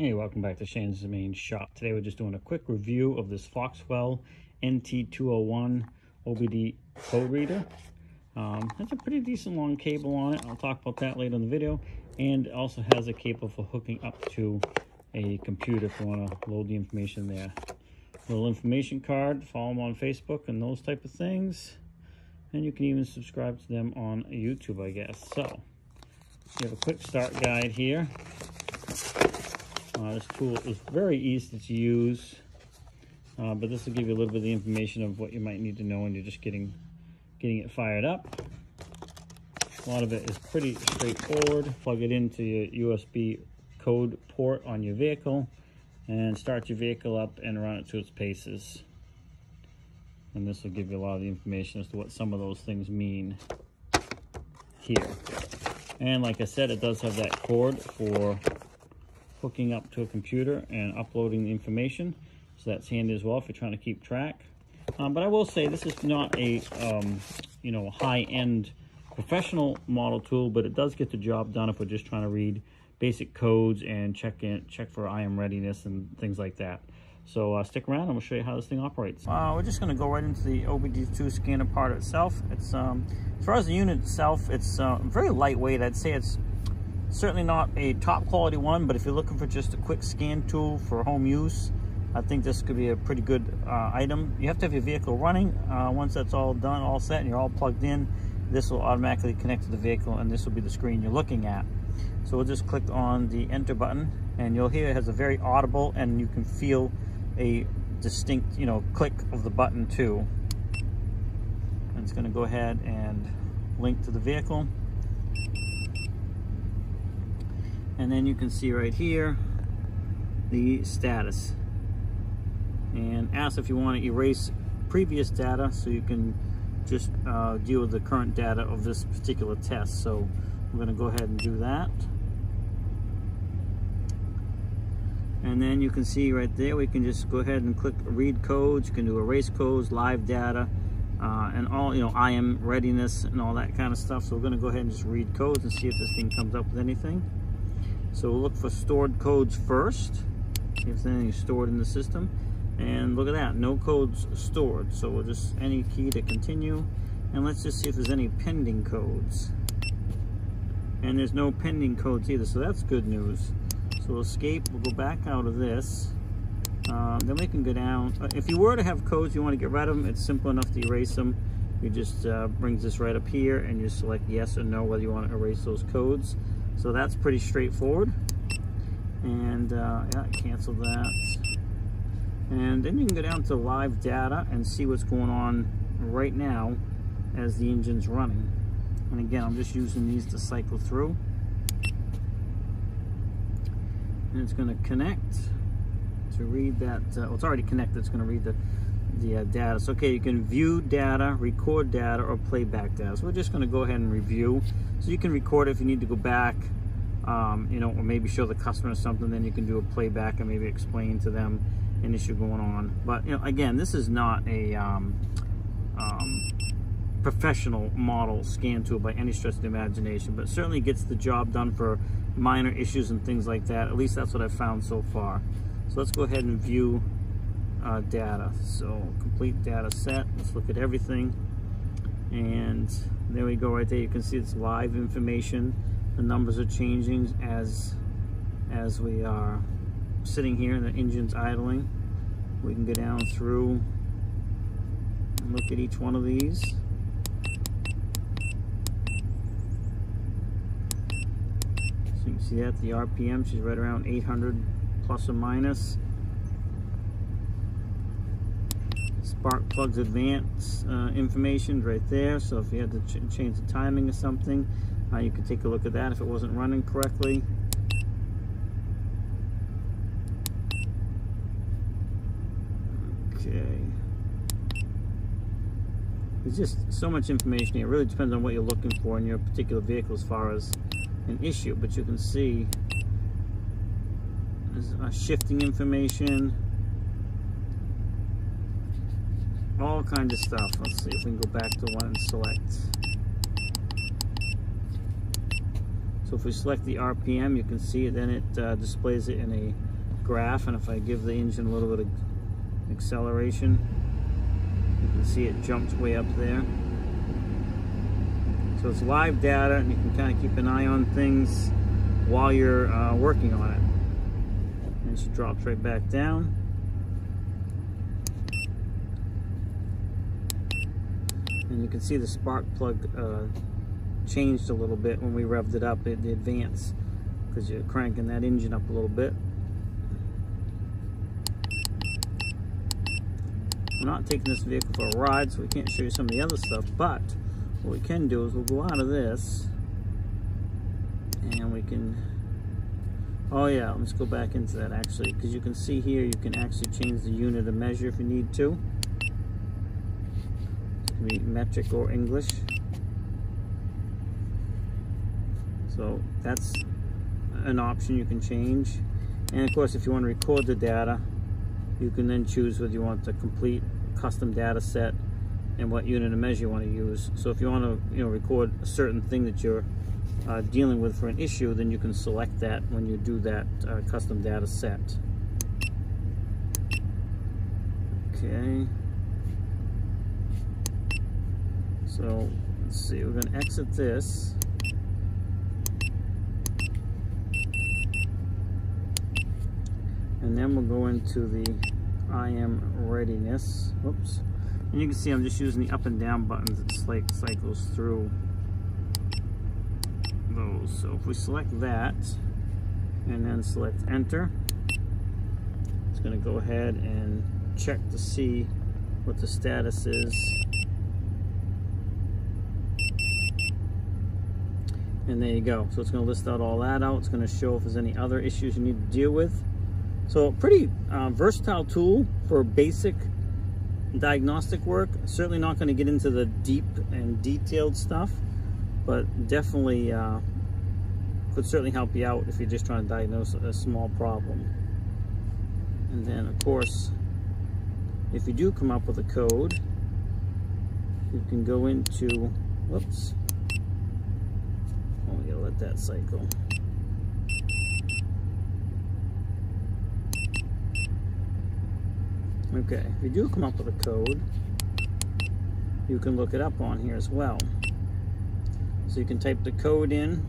Hey, welcome back to Shane's Main Shop. Today we're just doing a quick review of this Foxwell NT201 OBD code reader. Has a pretty decent long cable on it. I'll talk about that later in the video. And it also has a cable for hooking up to a computer if you want to load the information there. Little information card, follow them on Facebook and those type of things. And you can even subscribe to them on YouTube, I guess. So, you have a quick start guide here. This tool is very easy to use, but this will give you a little bit of the information of what you might need to know when you're just getting it fired up. A lot of it is pretty straightforward. Plug it into your USB code port on your vehicle and start your vehicle up and run it to its paces. And this will give you a lot of the information as to what some of those things mean here. And like I said, it does have that cord for hooking up to a computer and uploading the information, so that's handy as well if you're trying to keep track. But I will say this is not a high-end professional model tool, but it does get the job done if we're just trying to read basic codes and check for IM readiness and things like that. So stick around and we'll show you how this thing operates. We're just going to go right into the obd2 scanner part itself. It's as far as the unit itself, it's very lightweight. I'd say it's certainly not a top quality one, but if you're looking for just a quick scan tool for home use, I think this could be a pretty good item. You have to have your vehicle running. Once that's all done, all set, and you're all plugged in, this will automatically connect to the vehicle, and this will be the screen you're looking at. So we'll just click on the enter button, and you'll hear it has a very audible, and you can feel a distinct, click of the button too. And it's going to go ahead and link to the vehicle. And then you can see right here the status, and ask if you want to erase previous data so you can just deal with the current data of this particular test. So I'm going to go ahead and do that. And then you can see right there we can just go ahead and click read codes. You can do erase codes, live data, and all IM readiness and all that kind of stuff. So we're going to go ahead and just read codes and see if this thing comes up with anything. So we'll look for stored codes first, see if there's anything stored in the system. And look at that, no codes stored. So we'll just any key to continue. And let's just see if there's any pending codes. And there's no pending codes either, so that's good news. So we'll escape, we'll go back out of this. Then we can go down. If you were to have codes, you want to get rid of them, it's simple enough to erase them. You just brings this right up here and you select yes or no whether you want to erase those codes. So that's pretty straightforward. And yeah, cancel that. And then you can go down to live data and see what's going on right now as the engine's running. And again, I'm just using these to cycle through. And it's going to connect to read that. Well, it's already connected. It's going to read the data. So okay, you can view data, record data, or playback data. So we're just going to go ahead and review. So you can record it if you need to go back, or maybe show the customer something. Then you can do a playback and maybe explain to them an issue going on. But again, this is not a professional model scan tool by any stretch of the imagination, but certainly gets the job done for minor issues and things like that. At least that's what I've found so far. So let's go ahead and view data. So complete data set. Let's look at everything, and there we go. Right there you can see it's live information. The numbers are changing as we are sitting here and the engine's idling. We can go down through and look at each one of these. So you can see that the RPM, she's right around 800 plus or minus. Spark plugs advanced information right there. So if you had to change the timing or something, you could take a look at that if it wasn't running correctly. Okay. There's just so much information here. It really depends on what you're looking for in your particular vehicle as far as an issue. But you can see there's shifting information, all kinds of stuff. Let's see if we can go back to one and select. So if we select the RPM, you can see it, then it displays it in a graph, and if I give the engine a little bit of acceleration, you can see it jumps way up there. So it's live data, and you can kind of keep an eye on things while you're working on it. And she drops right back down. And you can see the spark plug changed a little bit when we revved it up, the advance, because you're cranking that engine up a little bit. We're not taking this vehicle for a ride, so we can't show you some of the other stuff, but what we can do is we'll go out of this, and we can, oh yeah, let's go back into that actually, because you can see here you can actually change the unit of measure if you need to. It can be metric or English. So that's an option you can change. And of course, if you want to record the data, you can then choose whether you want the complete custom data set and what unit of measure you want to use. So if you want to, record a certain thing that you're dealing with for an issue, then you can select that when you do that custom data set. Okay. So let's see, we're going to exit this. And then we'll go into the IM readiness. Whoops. And you can see I'm just using the up and down buttons. It cycles through those. So if we select that and then select enter, it's going to go ahead and check to see what the status is. And there you go. So it's going to list out all that out. It's going to show if there's any other issues you need to deal with. So pretty versatile tool for basic diagnostic work. Certainly not going to get into the deep and detailed stuff, but definitely could certainly help you out if you're just trying to diagnose a small problem. And then of course, if you do come up with a code, you can go into, whoops, oh, we gotta let that cycle. Okay, if you do come up with a code, you can look it up on here as well. So you can type the code in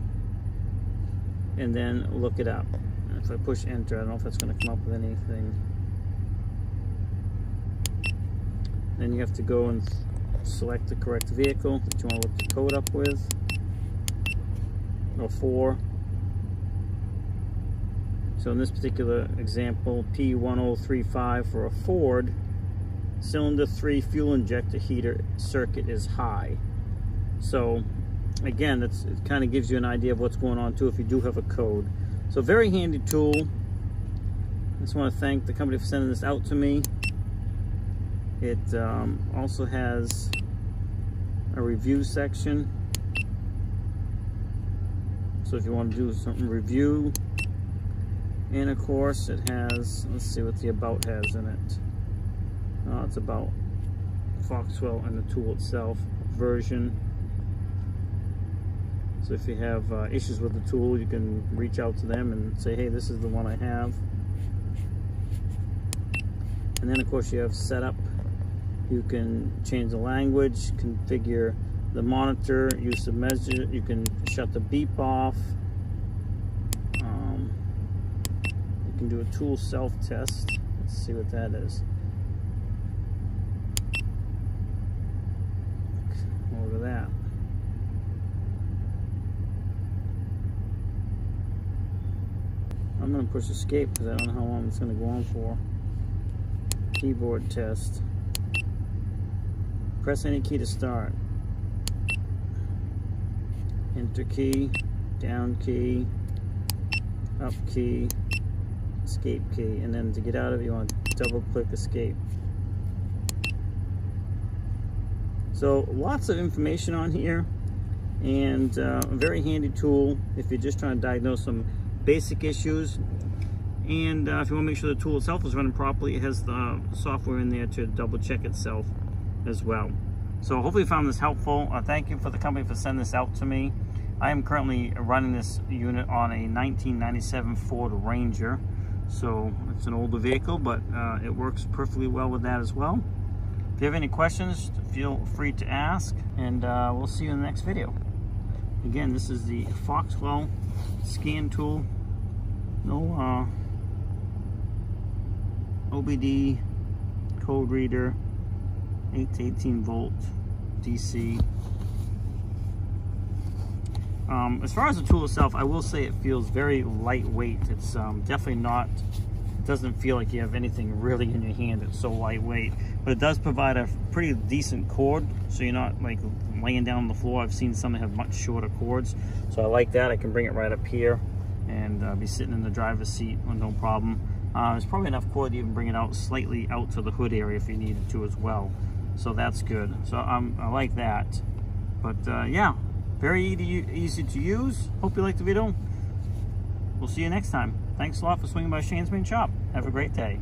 and then look it up. And if I push enter, I don't know if that's going to come up with anything. Then you have to go and select the correct vehicle that you want to look the code up with, or for. So in this particular example, P1035 for a Ford, cylinder 3 fuel injector heater circuit is high. So again, it kind of gives you an idea of what's going on too if you do have a code. So very handy tool. I just want to thank the company for sending this out to me. It also has a review section. So if you want to do something review, and of course it has, let's see what the about has in it. It's about Foxwell and the tool itself, version. So if you have issues with the tool, you can reach out to them and say, hey, this is the one I have. And then of course you have setup. You can change the language, configure the monitor, use the measure, you can shut the beep off. You can do a tool self-test. Let's see what that is. Look at that. I'm going to push escape because I don't know how long it's going to go on for. Keyboard test. Press any key to start. Enter key, down key, up key, escape key, and then to get out of it you want to double click escape. So lots of information on here, and a very handy tool if you're just trying to diagnose some basic issues. And if you want to make sure the tool itself is running properly, it has the software in there to double check itself as well. So hopefully you found this helpful. Thank you for the company for sending this out to me. I am currently running this unit on a 1997 Ford Ranger, so it's an older vehicle, but it works perfectly well with that as well. If you have any questions, feel free to ask, and we'll see you in the next video. Again, this is the Foxwell scan tool. No OBD code reader, 8 to 18 volt DC. As far as the tool itself, I will say it feels very lightweight. It's definitely not, it doesn't feel like you have anything really in your hand. It's so lightweight, but it does provide a pretty decent cord, so you're not like laying down on the floor. I've seen some that have much shorter cords, so I like that. I can bring it right up here and be sitting in the driver's seat with no problem. There's probably enough cord to even bring it out slightly out to the hood area if you needed to as well, so that's good. So I like that. But yeah, very easy to use. Hope you liked the video. We'll see you next time. Thanks a lot for swinging by Shane's Main Shop. Have a great day.